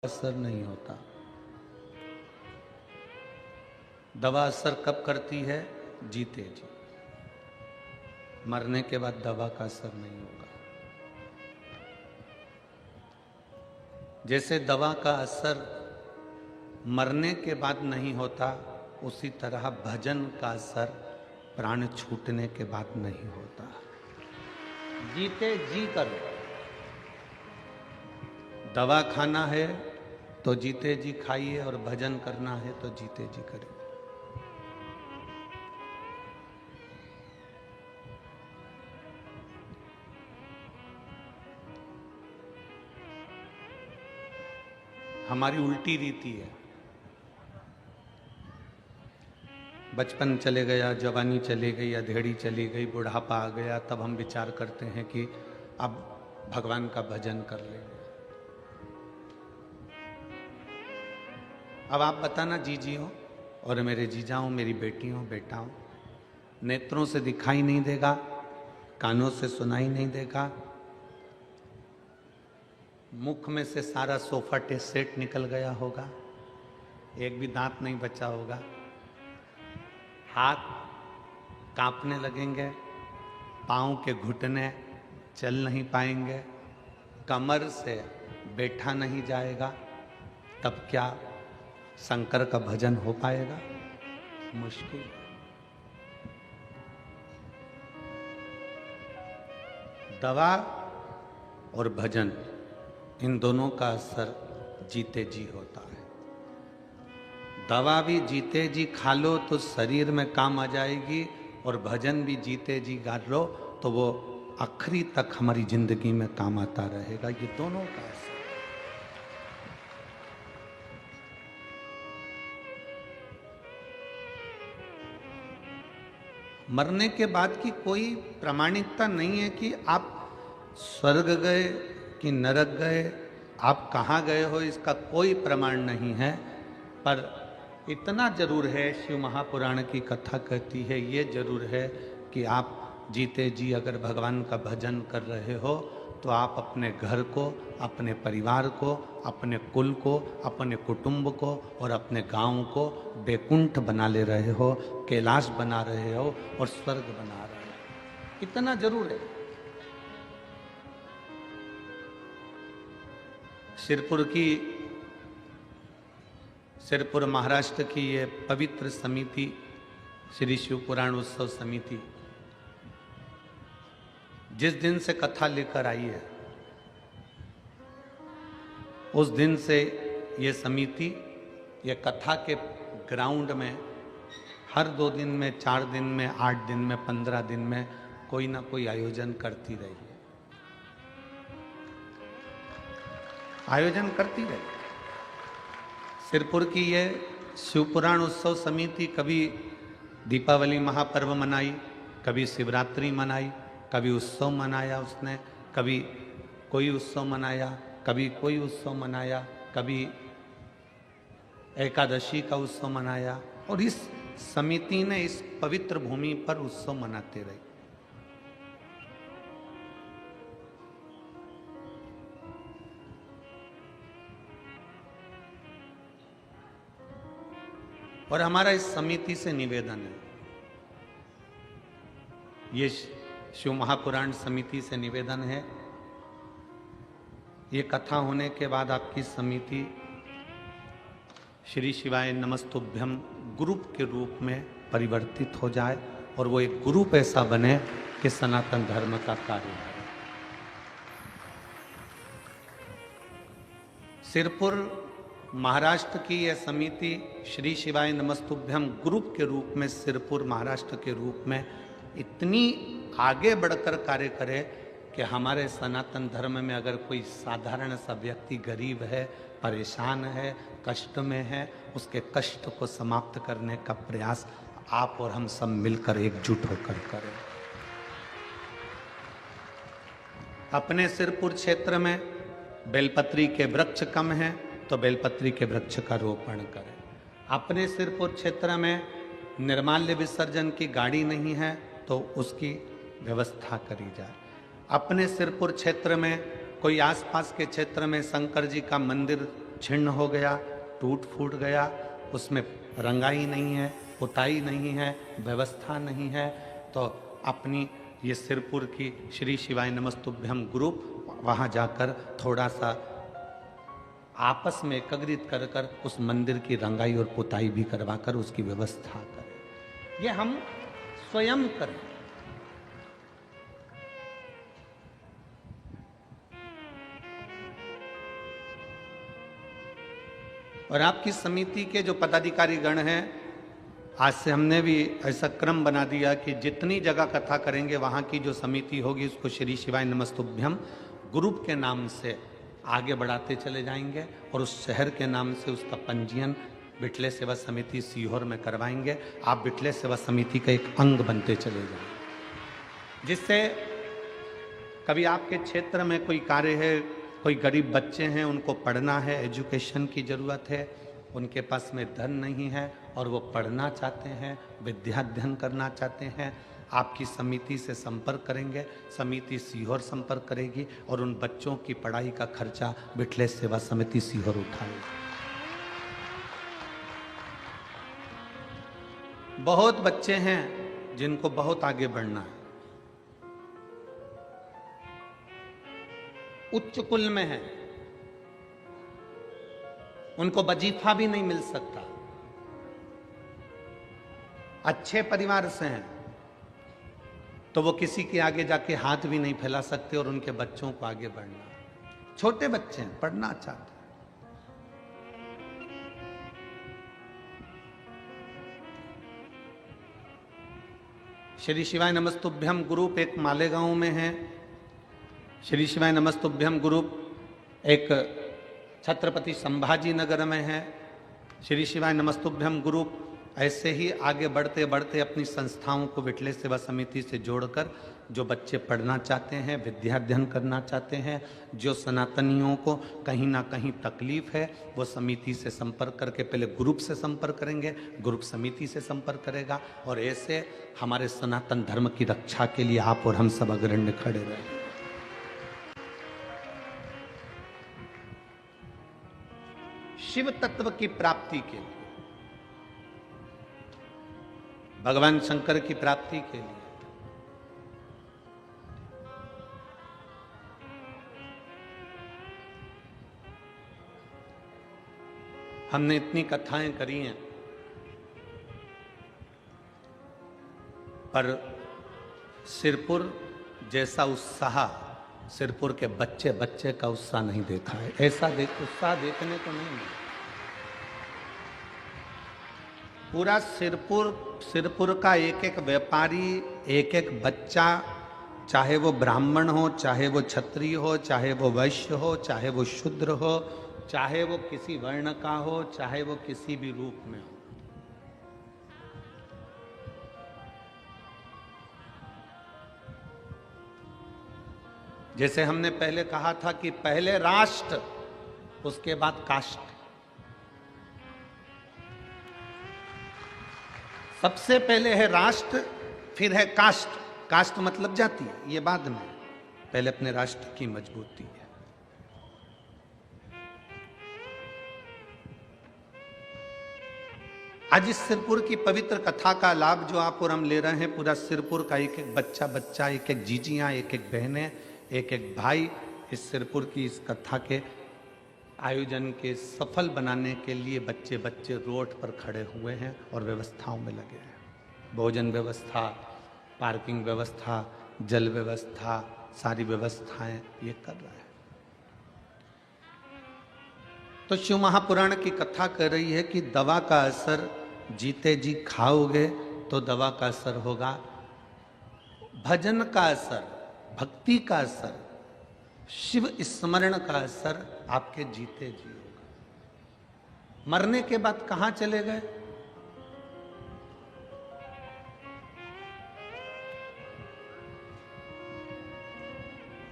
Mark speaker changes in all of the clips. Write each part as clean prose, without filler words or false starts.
Speaker 1: असर नहीं होता। दवा असर कब करती है? जीते जी। मरने के बाद दवा का असर नहीं होगा। जैसे दवा का असर मरने के बाद नहीं होता, उसी तरह भजन का असर प्राण छूटने के बाद नहीं होता। जीते जी करो। दवा खाना है तो जीते जी खाइए, और भजन करना है तो जीते जी करिए। हमारी उल्टी रीति है। बचपन चले गया, जवानी चली गई, अधेड़ी चली गई, बुढ़ापा आ गया, तब हम विचार करते हैं कि अब भगवान का भजन कर लेंगे। अब आप बताना, जीजी हो और मेरे जीजा हो, मेरी बेटी हो, बेटा हो, नेत्रों से दिखाई नहीं देगा, कानों से सुनाई नहीं देगा, मुख में से सारा सोफा सेट निकल गया होगा, एक भी दांत नहीं बचा होगा, हाथ कांपने लगेंगे, पाँव के घुटने चल नहीं पाएंगे, कमर से बैठा नहीं जाएगा, तब क्या शंकर का भजन हो पाएगा? मुश्किल। दवा और भजन, इन दोनों का असर जीते जी होता है। दवा भी जीते जी खा लो तो शरीर में काम आ जाएगी, और भजन भी जीते जी गा लो तो वो आखिरी तक हमारी जिंदगी में काम आता रहेगा। ये दोनों का असर। मरने के बाद की कोई प्रामाणिकता नहीं है कि आप स्वर्ग गए कि नरक गए, आप कहाँ गए हो, इसका कोई प्रमाण नहीं है। पर इतना जरूर है, शिव महापुराण की कथा कहती है, ये जरूर है कि आप जीते जी अगर भगवान का भजन कर रहे हो तो आप अपने घर को, अपने परिवार को, अपने कुल को, अपने कुटुंब को और अपने गांव को बैकुंठ बना ले रहे हो, कैलाश बना रहे हो और स्वर्ग बना रहे हो। इतना जरूर है। सिरपुर महाराष्ट्र की ये पवित्र समिति, श्री शिव पुराण उत्सव समिति, जिस दिन से कथा लेकर आई है, उस दिन से ये समिति, ये कथा के ग्राउंड में हर 2 दिन में, 4 दिन में, 8 दिन में, 15 दिन में कोई ना कोई आयोजन करती रही है। आयोजन करती रही। सिरपुर की ये शिवपुराण उत्सव समिति कभी दीपावली महापर्व मनाई, कभी शिवरात्रि मनाई, कभी उत्सव मनाया उसने, कभी कोई उत्सव मनाया, कभी कोई उत्सव मनाया, कभी एकादशी का उत्सव मनाया, और इस समिति ने इस पवित्र भूमि पर उत्सव मनाते रहे। और हमारा इस समिति से निवेदन है, ये शिव महापुराण समिति से निवेदन है, ये कथा होने के बाद आपकी समिति श्री शिवाय नमस्तुभ्यम ग्रुप के रूप में परिवर्तित हो जाए, और वो एक ग्रुप ऐसा बने कि सनातन धर्म का कार्य है। सिरपुर महाराष्ट्र की यह समिति श्री शिवाय नमस्तुभ्यम ग्रुप के रूप में, सिरपुर महाराष्ट्र के रूप में इतनी आगे बढ़कर कार्य करे कि हमारे सनातन धर्म में अगर कोई साधारण सा व्यक्ति गरीब है, परेशान है, कष्ट में है, उसके कष्ट को समाप्त करने का प्रयास आप और हम सब मिलकर एकजुट होकर करें। अपने सिरपुर क्षेत्र में बेलपत्री के वृक्ष कम हैं तो बेलपत्री के वृक्ष का रोपण करें। अपने सिरपुर क्षेत्र में निर्माल्य विसर्जन की गाड़ी नहीं है तो उसकी व्यवस्था करी जाए। अपने सिरपुर क्षेत्र में कोई आसपास के क्षेत्र में शंकर जी का मंदिर छिन्न हो गया, टूट फूट गया, उसमें रंगाई नहीं है, पुताई नहीं है, व्यवस्था नहीं है, तो अपनी ये सिरपुर की श्री शिवाय नमस्तुभ्यम ग्रुप वहाँ जाकर थोड़ा सा आपस में एकत्रित कर कर उस मंदिर की रंगाई और पुताई भी करवाकर उसकी व्यवस्था करें। ये हम स्वयं करें। और आपकी समिति के जो पदाधिकारी गण हैं, आज से हमने भी ऐसा क्रम बना दिया कि जितनी जगह कथा करेंगे वहाँ की जो समिति होगी उसको श्री शिवाय नमस्तुभ्यम ग्रुप के नाम से आगे बढ़ाते चले जाएंगे और उस शहर के नाम से उसका पंजीयन बिटले सेवा समिति सीहोर में करवाएंगे। आप बिटले सेवा समिति का एक अंग बनते चले जाएंगे, जिससे कभी आपके क्षेत्र में कोई कार्य है, कोई गरीब बच्चे हैं, उनको पढ़ना है, एजुकेशन की ज़रूरत है, उनके पास में धन नहीं है और वो पढ़ना चाहते हैं, विद्याध्ययन करना चाहते हैं, आपकी समिति से संपर्क करेंगे, समिति सीहोर संपर्क करेगी और उन बच्चों की पढ़ाई का खर्चा बिटले सेवा समिति सीहोर उठाएगी। बहुत बच्चे हैं जिनको बहुत आगे बढ़ना है, उच्च कुल में है, उनको वजीफा भी नहीं मिल सकता, अच्छे परिवार से हैं, तो वो किसी के आगे जाके हाथ भी नहीं फैला सकते और उनके बच्चों को आगे बढ़ना, छोटे बच्चे हैं, पढ़ना चाहते हैं। श्री शिवाय नमस्तुभ्यम ग्रुप एक मालेगांव में है, श्री शिवाय नमस्तुभ्यम ग्रुप एक छत्रपति संभाजी नगर में है, श्री शिवाय नमस्तुभ्यम ग्रुप ऐसे ही आगे बढ़ते बढ़ते अपनी संस्थाओं को बिटले सेवा समिति से जोड़कर जो बच्चे पढ़ना चाहते हैं, विद्याध्ययन करना चाहते हैं, जो सनातनियों को कहीं ना कहीं तकलीफ है, वो समिति से संपर्क करके पहले ग्रुप से संपर्क करेंगे, ग्रुप समिति से संपर्क करेगा और ऐसे हमारे सनातन धर्म की रक्षा के लिए आप और हम सब अग्रण्य खड़े रहें। शिव तत्व की प्राप्ति के लिए, भगवान शंकर की प्राप्ति के लिए हमने इतनी कथाएं करी हैं, पर सिरपुर जैसा उत्साह सिरपुर के बच्चे बच्चे का उत्साह नहीं देखा है। ऐसा उत्साह देखने को नहीं मिला। पूरा सिरपुर का एक एक व्यापारी, एक एक बच्चा, चाहे वो ब्राह्मण हो, चाहे वो क्षत्रिय हो, चाहे वो वैश्य हो, चाहे वो शूद्र हो, चाहे वो किसी वर्ण का हो, चाहे वो किसी भी रूप में हो, जैसे हमने पहले कहा था कि पहले राष्ट्र उसके बाद कास्ट। सबसे पहले है राष्ट्र, फिर है कास्ट। कास्ट मतलब जाति, ये बाद में, पहले अपने राष्ट्र की मजबूती है। आज इस सिरपुर की पवित्र कथा का लाभ जो आप और हम ले रहे हैं, पूरा सिरपुर का एक एक बच्चा, एक एक जीजियां, एक एक बहनें, एक एक भाई इस सिरपुर की इस कथा के आयोजन के सफल बनाने के लिए बच्चे बच्चे रोड पर खड़े हुए हैं और व्यवस्थाओं में लगे हैं। भोजन व्यवस्था, पार्किंग व्यवस्था, जल व्यवस्था, सारी व्यवस्थाएं ये कर रहा है। तो शिव महापुराण की कथा कर रही है कि दवा का असर जीते जी खाओगे तो दवा का असर होगा, भजन का असर, भक्ति का असर, शिव स्मरण का असर आपके जीते जी होगा। मरने के बाद कहां चले गए?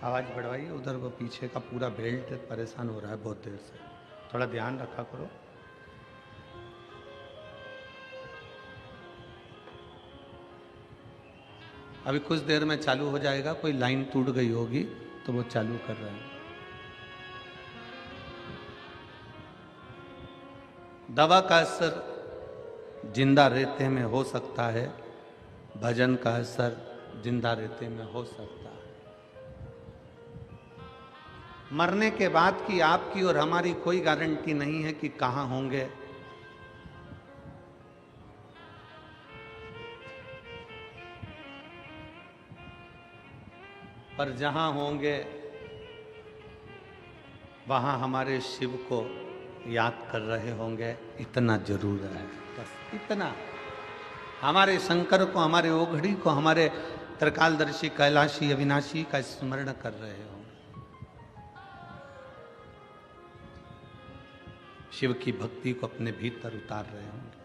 Speaker 1: आवाज बढ़वाइए, उधर वो पीछे का पूरा बेल्ट परेशान हो रहा है बहुत देर से, थोड़ा ध्यान रखा करो। अभी कुछ देर में चालू हो जाएगा, कोई लाइन टूट गई होगी तो वो चालू कर रहे हैं। दवा का असर जिंदा रेते में हो सकता है, भजन का असर जिंदा रेते में हो सकता है। मरने के बाद की आपकी और हमारी कोई गारंटी नहीं है कि कहां होंगे। पर जहां होंगे वहां हमारे शिव को याद कर रहे होंगे, इतना जरूर है, बस इतना। हमारे शंकर को, हमारे ओघड़ी को, हमारे त्रिकालदर्शी कैलाशी अविनाशी का स्मरण कर रहे होंगे, शिव की भक्ति को अपने भीतर उतार रहे होंगे।